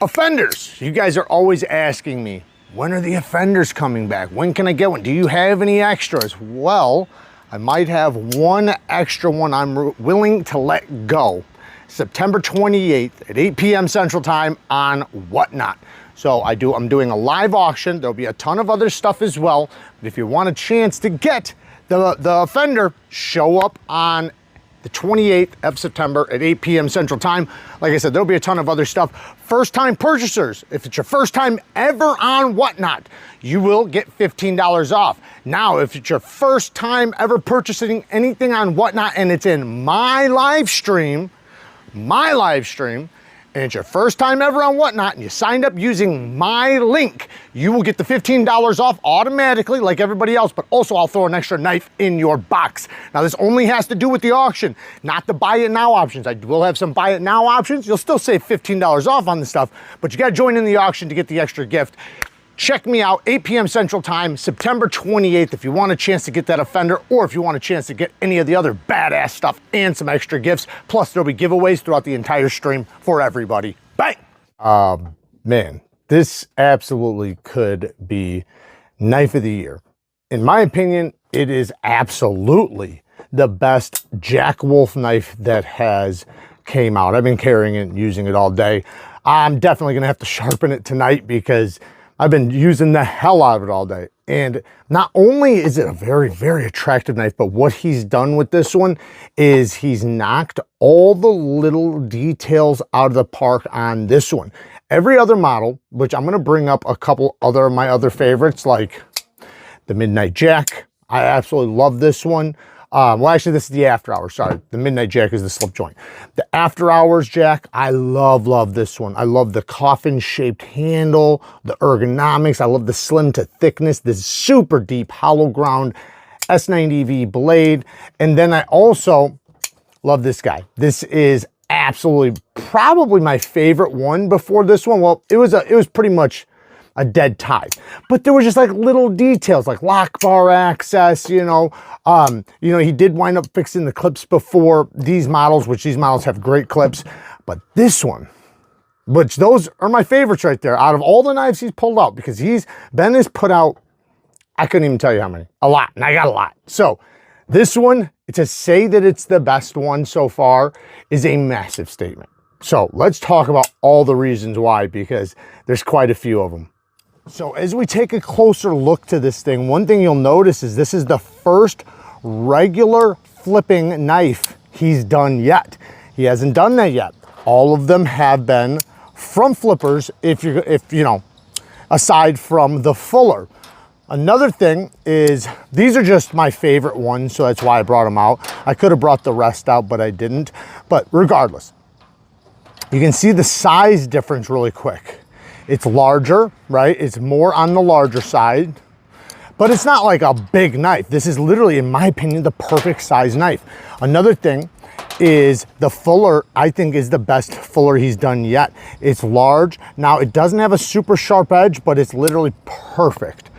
Offenders. You guys are always asking me, when are the offenders coming back? When can I get one? Do you have any extras? Well, I might have one extra one I'm willing to let go. September 28th at 8 p.m. Central Time on Whatnot. So I'm doing a live auction. There'll be a ton of other stuff as well. But if you want a chance to get the offender, show up on the 28th of September at 8 p.m. Central Time. Like I said, there'll be a ton of other stuff. First-time purchasers, if it's your first time ever on Whatnot, you will get $15 off. Now, if it's your first time ever purchasing anything on Whatnot and it's in my live stream, and it's your first time ever on Whatnot, and you signed up using my link, you will get the $15 off automatically like everybody else, but also I'll throw an extra knife in your box. Now this only has to do with the auction, not the buy it now options. I will have some buy it now options. You'll still save $15 off on the stuff, but you gotta join in the auction to get the extra gift. Check me out, 8 p.m. Central Time, September 28th, if you want a chance to get that offender, or if you want a chance to get any of the other badass stuff and some extra gifts. Plus, there'll be giveaways throughout the entire stream for everybody. Bang! Man, this absolutely could be knife of the year. In my opinion, it is absolutely the best Jack Wolf knife that has came out. I've been carrying it and using it all day. I'm definitely gonna have to sharpen it tonight because I've been using the hell out of it all day. And not only is it a very, very attractive knife, but what he's done with this one is he's knocked all the little details out of the park on this one. Every other model, which I'm gonna bring up a couple other of my other favorites, like the Midnight Jack. I absolutely love this one. Well, actually, this is the After Hours. Sorry, the Midnight Jack is the slip joint. The After Hours Jack, I love this one. I love the coffin-shaped handle, the ergonomics. I love the slim to thickness, this super deep hollow ground S90V blade. And then I also love this guy. This is absolutely probably my favorite one before this one. Well, it was pretty much a dead tie, but there were just like little details like lock bar access, you know, he did wind up fixing the clips before these models, which these models have great clips, but this one, which those are my favorites right there out of all the knives he's pulled out, because Ben has put out, I couldn't even tell you how many, a lot, and I got a lot. So this one, to say that it's the best one so far is a massive statement. So let's talk about all the reasons why, because there's quite a few of them. So as we take a closer look to this thing, one thing you'll notice is this is the first regular flipping knife he's done yet. He hasn't done that yet. All of them have been from flippers, if you know, aside from the Fuller. Another thing is these are just my favorite ones, so that's why I brought them out. I could have brought the rest out, but I didn't. But regardless, you can see the size difference really quick. It's larger, right? It's more on the larger side, but it's not like a big knife. This is literally, in my opinion, the perfect size knife. Another thing is the Fuller, I think, is the best Fuller he's done yet. It's large. Now, it doesn't have a super sharp edge, but it's literally perfect.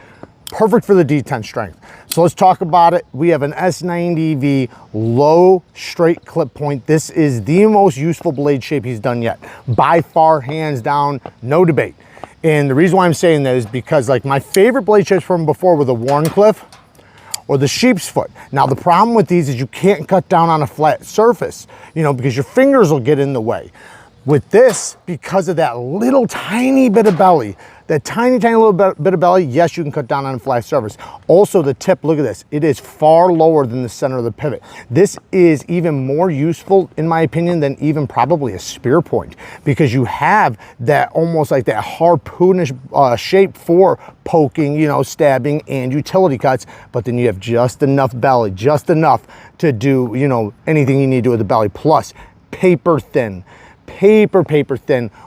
Perfect for the D10 strength. So let's talk about it. We have an S90V low straight clip point. This is the most useful blade shape he's done yet. By far, hands down, no debate. And the reason why I'm saying that is because like my favorite blade shapes from before were the Wharncliffe or the sheep's foot. Now the problem with these is you can't cut down on a flat surface, you know, because your fingers will get in the way. With this, because of that little tiny bit of belly, that tiny little bit of belly, yes, you can cut down on a flat surface. Also the tip, look at this. It is far lower than the center of the pivot. This is even more useful, in my opinion, than even probably a spear point, because you have that almost like that harpoonish shape for poking, you know, stabbing and utility cuts, but then you have just enough belly, just enough to do, you know, anything you need to do with the belly. Plus, paper thin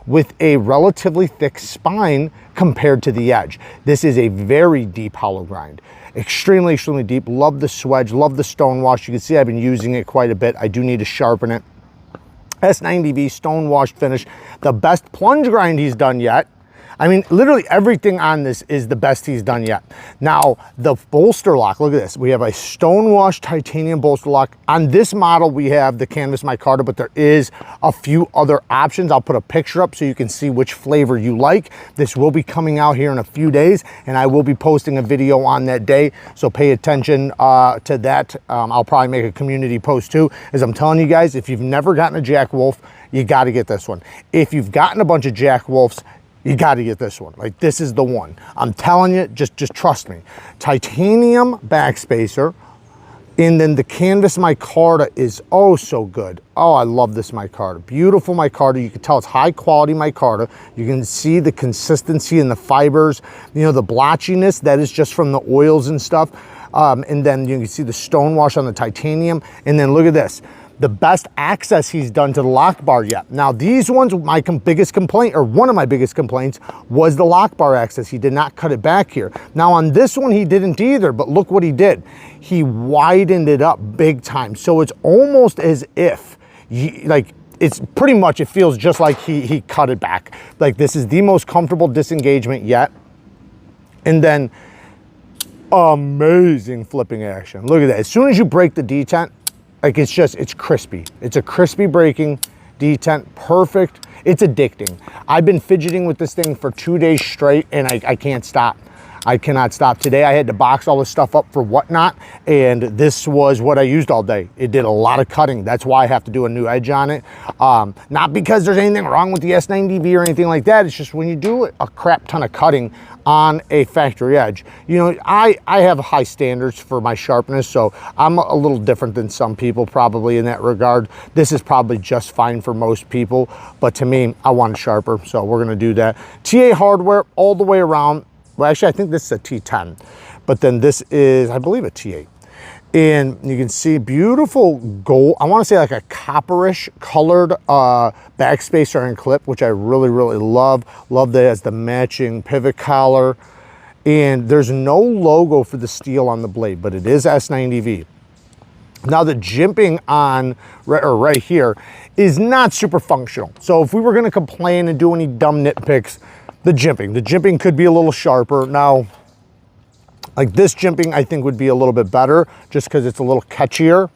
with a relatively thick spine compared to the edge. This is a very deep hollow grind. Extremely deep. Love the swedge, love the stone wash. You can see I've been using it quite a bit. I do need to sharpen it. S90V stone washed finish. The best plunge grind he's done yet. I mean, literally everything on this is the best he's done yet. Now, the bolster lock, look at this. We have a stonewashed titanium bolster lock. On this model, we have the canvas micarta, but there is a few other options. I'll put a picture up so you can see which flavor you like. This will be coming out here in a few days, and I will be posting a video on that day, so pay attention to that. I'll probably make a community post too, as I'm telling you guys, if you've never gotten a Jack Wolf, you got to get this one. If you've gotten a bunch of Jack Wolfs, you got to get this one. Like, this is the one. I'm telling you, just trust me. Titanium backspacer, and then the canvas micarta is oh so good. Oh, I love this micarta. Beautiful micarta. You can tell it's high quality micarta. You can see the consistency in the fibers, you know, the blotchiness that is just from the oils and stuff. And then you can see the stonewash on the titanium. And then look at this. The best access he's done to the lock bar yet. Now these ones, my biggest complaint, or one of my biggest complaints, was the lock bar access. He did not cut it back here. Now on this one, he didn't either, but look what he did. He widened it up big time. So it's almost as if, it's pretty much, it feels just like he cut it back. Like, this is the most comfortable disengagement yet. And then amazing flipping action. Look at that. As soon as you break the detent, like, it's crispy. It's a crispy breaking detent, perfect. It's addicting. I've been fidgeting with this thing for 2 days straight, and I can't stop. I cannot stop. Today I had to box all this stuff up for whatnot, and this was what I used all day. It did a lot of cutting. That's why I have to do a new edge on it. Not because there's anything wrong with the S90V or anything like that. It's just when you do a crap ton of cutting on a factory edge, you know, I have high standards for my sharpness, so I'm a little different than some people probably in that regard. This is probably just fine for most people, but to me, I want it sharper, so we're gonna do that. TA hardware all the way around. Well, actually, I think this is a T10, but then this is, I believe, a T8. And you can see beautiful gold, I want to say like a copperish colored backspacer and clip, which I really, really love. Love that it has the matching pivot collar. And there's no logo for the steel on the blade, but it is S90V. Now the jimping on, right here, is not super functional. So if we were gonna complain and do any dumb nitpicks, the jimping could be a little sharper. Now, like this jimping I think would be a little bit better just because it's a little catchier.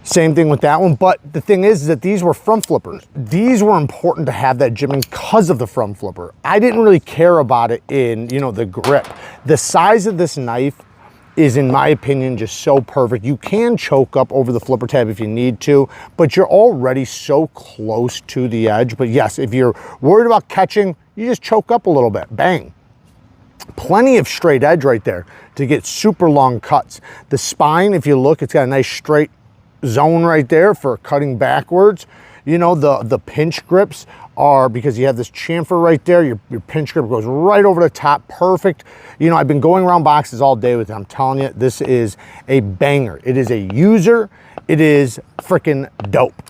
Same thing with that one, but the thing is that these were front flippers. These were important to have that jimping because of the front flipper. I didn't really care about it in, you know, the grip. The size of this knife is, in my opinion, just so perfect. You can choke up over the flipper tab if you need to, but you're already so close to the edge. But yes, if you're worried about catching, you just choke up a little bit, bang. Plenty of straight edge right there to get super long cuts. The spine, if you look, it's got a nice straight zone right there for cutting backwards. You know, the pinch grips are, because you have this chamfer right there, your pinch grip goes right over the top, perfect. You know, I've been going around boxes all day with it. I'm telling you, this is a banger. It is a user. It is freaking dope.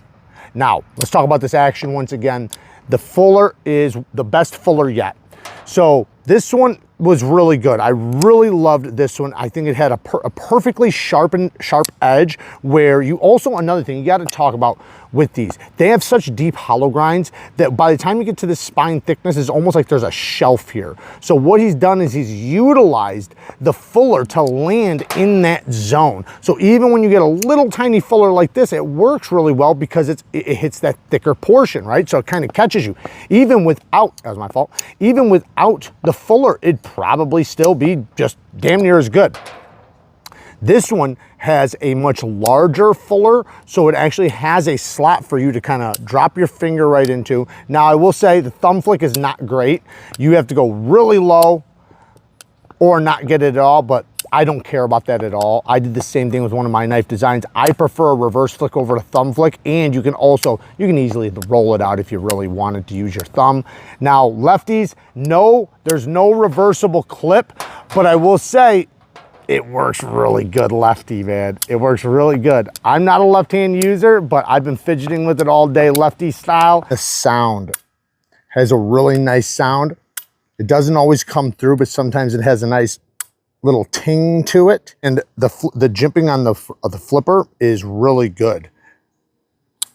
Now, let's talk about this action once again. The fuller is the best fuller yet. So this one was really good. I really loved this one. I think it had a perfectly sharp edge, where you also, another thing you got to talk about with these, they have such deep hollow grinds that by the time you get to the spine thickness, it's almost like there's a shelf here. So what he's done is he's utilized the fuller to land in that zone. So even when you get a little tiny fuller like this, it works really well because it hits that thicker portion, right? So it kind of catches you. Even without, that was my fault, even without the fuller, it'd probably still be just damn near as good. This one has a much larger fuller, so it actually has a slot for you to kind of drop your finger right into. Now, I will say the thumb flick is not great. You have to go really low or not get it at all, but I don't care about that at all. I did the same thing with one of my knife designs. I prefer a reverse flick over a thumb flick, and you can easily roll it out if you really wanted to use your thumb. Now, lefties, no, there's no reversible clip, but I will say, it works really good lefty, man. It works really good. I'm not a left-hand user, but I've been fidgeting with it all day, lefty style. The sound has a really nice sound. It doesn't always come through, but sometimes it has a nice little ting to it. And the jimping on the flipper is really good.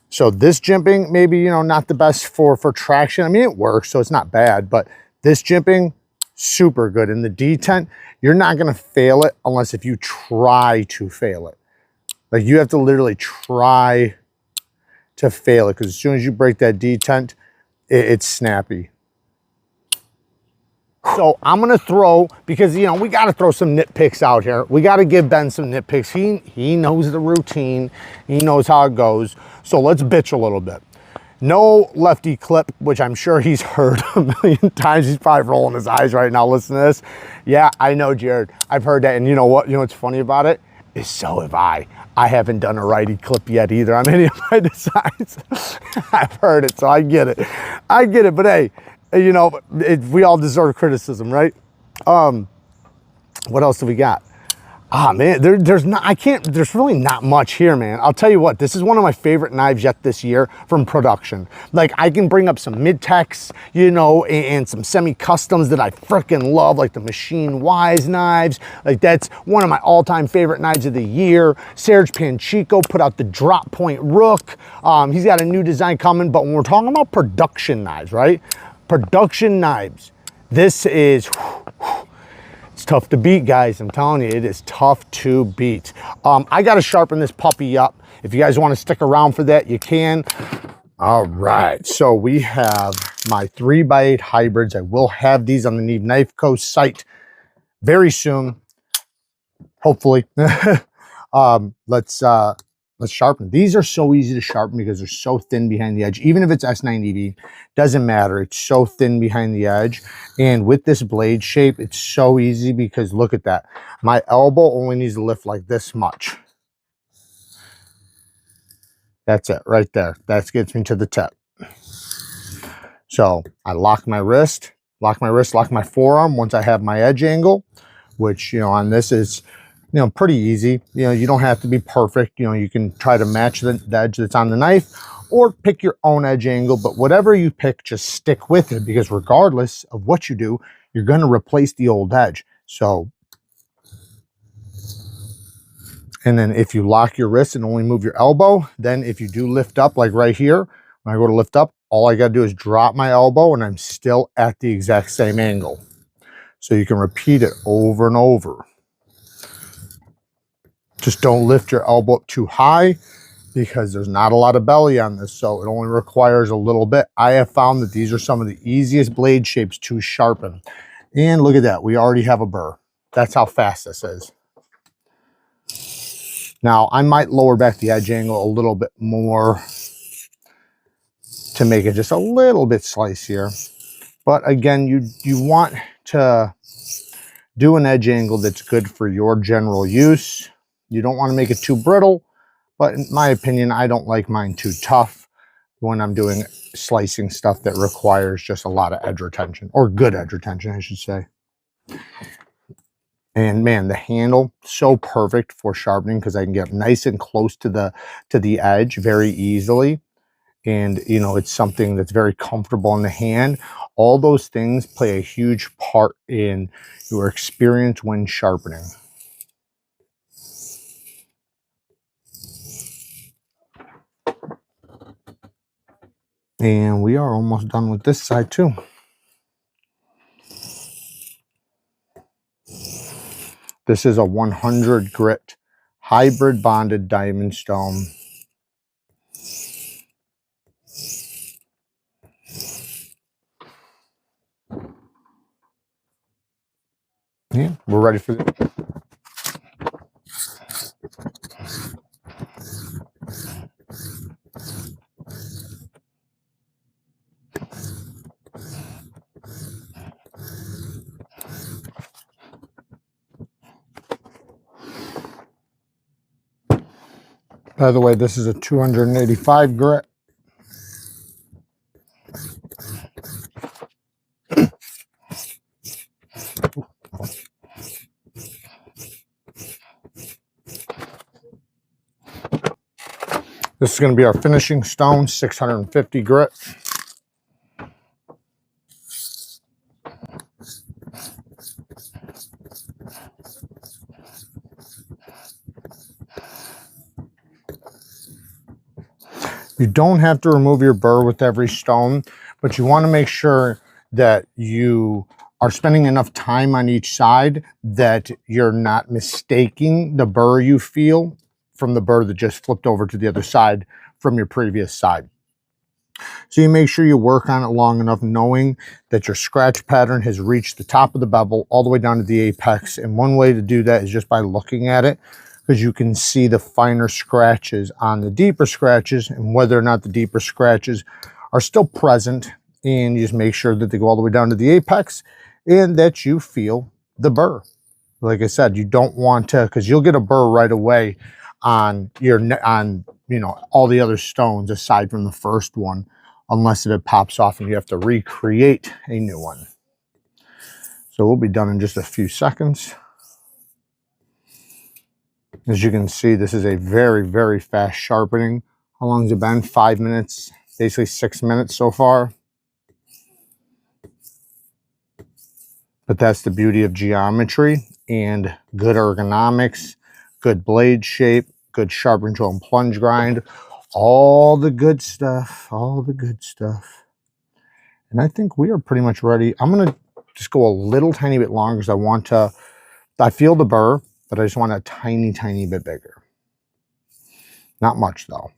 So this jimping, maybe, you know, not the best for traction. I mean, it works, so it's not bad, but this jimping, super good. And the detent, you're not gonna fail it unless if you try to fail it. Like you have to literally try to fail it, because as soon as you break that detent, it's snappy. So I'm gonna throw, because you know, we gotta throw some nitpicks out here. We gotta give Ben some nitpicks. He knows the routine, he knows how it goes. So let's bitch a little bit. No lefty clip, which I'm sure he's heard a million times. He's probably rolling his eyes right now listening to this. Yeah, I know, Jared. I've heard that, and you know what? You know what's funny about it? Is so have I. I haven't done a righty clip yet either on any of my designs. I've heard it, so I get it. I get it, but hey, you know, we all deserve criticism, right? What else do we got? Ah, man, there's really not much here, man. I'll tell you what, this is one of my favorite knives yet this year from production. Like, I can bring up some mid-techs, you know, and some semi-customs that I freaking love, like the Machine Wise knives. Like, that's one of my all-time favorite knives of the year. Serge Panchico put out the Drop Point Rook. He's got a new design coming, but when we're talking about production knives, right? Production knives, this is... It's tough to beat, guys. I'm telling you, it is tough to beat. I got to sharpen this puppy up. If you guys want to stick around for that, you can. All right, so we have my 3x8 hybrids. I will have these on the Neve Knife Co. site very soon, hopefully. Let's sharpen. These are so easy to sharpen because they're so thin behind the edge. Even if it's S90V, doesn't matter. It's so thin behind the edge. And with this blade shape, it's so easy because look at that. My elbow only needs to lift like this much. That's it right there. That gets me to the tip. So I lock my wrist, lock my forearm once I have my edge angle, which, you know, on this is, you know, pretty easy. You know, you don't have to be perfect. You know, you can try to match the edge that's on the knife or pick your own edge angle, but whatever you pick, just stick with it, because regardless of what you do, you're going to replace the old edge. So, and then if you lock your wrist and only move your elbow, then if you do lift up, like right here, when I go to lift up, all I got to do is drop my elbow and I'm still at the exact same angle. So you can repeat it over and over. Just don't lift your elbow up too high, because there's not a lot of belly on this, so it only requires a little bit. I have found that these are some of the easiest blade shapes to sharpen. And look at that, we already have a burr. That's how fast this is. Now, I might lower back the edge angle a little bit more to make it just a little bit slicier. But again, you want to do an edge angle that's good for your general use. You don't want to make it too brittle, but in my opinion, I don't like mine too tough when I'm doing slicing stuff that requires just a lot of edge retention, or good edge retention, I should say. And man, the handle, so perfect for sharpening because I can get nice and close to the edge very easily. And you know, it's something that's very comfortable in the hand. All those things play a huge part in your experience when sharpening. And we are almost done with this side too. This is a 100 grit hybrid bonded diamond stone. Yeah, we're ready for this. By the way, this is a 285 grit. This is going to be our finishing stone, 650 grit. You don't have to remove your burr with every stone, but you want to make sure that you are spending enough time on each side that you're not mistaking the burr you feel from the burr that just flipped over to the other side from your previous side. So you make sure you work on it long enough, knowing that your scratch pattern has reached the top of the bevel all the way down to the apex. And one way to do that is just by looking at it, because you can see the finer scratches on the deeper scratches and whether or not the deeper scratches are still present. And you just make sure that they go all the way down to the apex and that you feel the burr. Like I said, you don't want to, because you'll get a burr right away on your, you know, all the other stones aside from the first one, unless it pops off and you have to recreate a new one. So we'll be done in just a few seconds. As you can see, this is a very, very fast sharpening. How long has it been? 5 minutes, basically 6 minutes so far. But that's the beauty of geometry and good ergonomics, good blade shape, good sharpen, drill, and plunge grind. All the good stuff, all the good stuff. And I think we are pretty much ready. I'm going to just go a little tiny bit longer because I feel the burr, but I just want a tiny, tiny bit bigger. Not much though.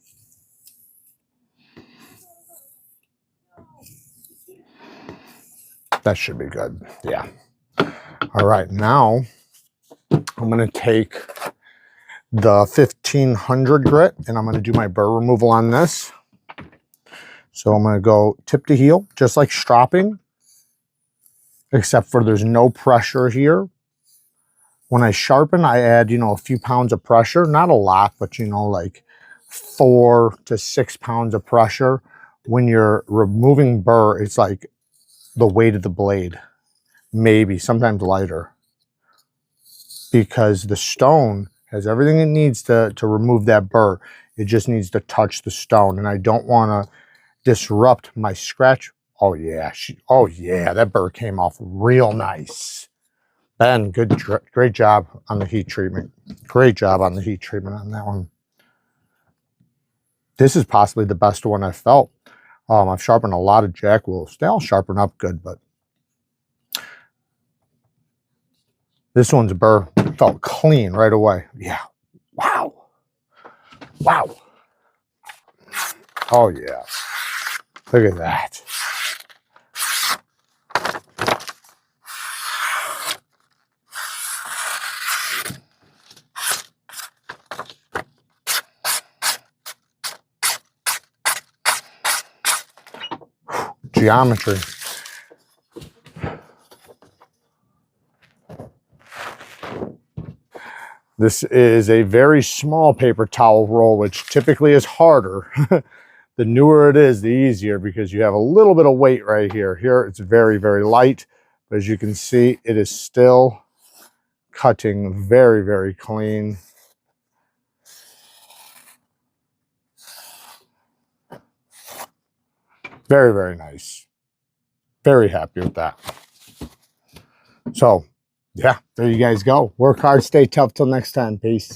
That should be good, yeah. All right, now I'm going to take the 1500 grit and I'm going to do my burr removal on this. So I'm going to go tip to heel, just like stropping, except for there's no pressure here. When I sharpen, I add, you know, a few pounds of pressure, not a lot, but, you know, like 4 to 6 pounds of pressure. When you're removing burr, it's like the weight of the blade, maybe sometimes lighter, because the stone has everything it needs to remove that burr. It just needs to touch the stone, and I don't want to disrupt my scratch. Oh yeah, oh yeah, that burr came off real nice. Ben, great job on the heat treatment. Great job on the heat treatment on that one. This is possibly the best one I've felt. I've sharpened a lot of jack wolves. They all sharpen up good, but this one's burr felt clean right away. Yeah. Wow. Wow. Oh yeah. Look at that. Geometry. This is a very small paper towel roll, which typically is harder. The newer it is, the easier, because you have a little bit of weight right here. Here it's very, very light, but as you can see, it is still cutting very, very clean. Very, very nice. Very happy with that. So, yeah, there you guys go. Work hard, stay tough. Till next time. Peace.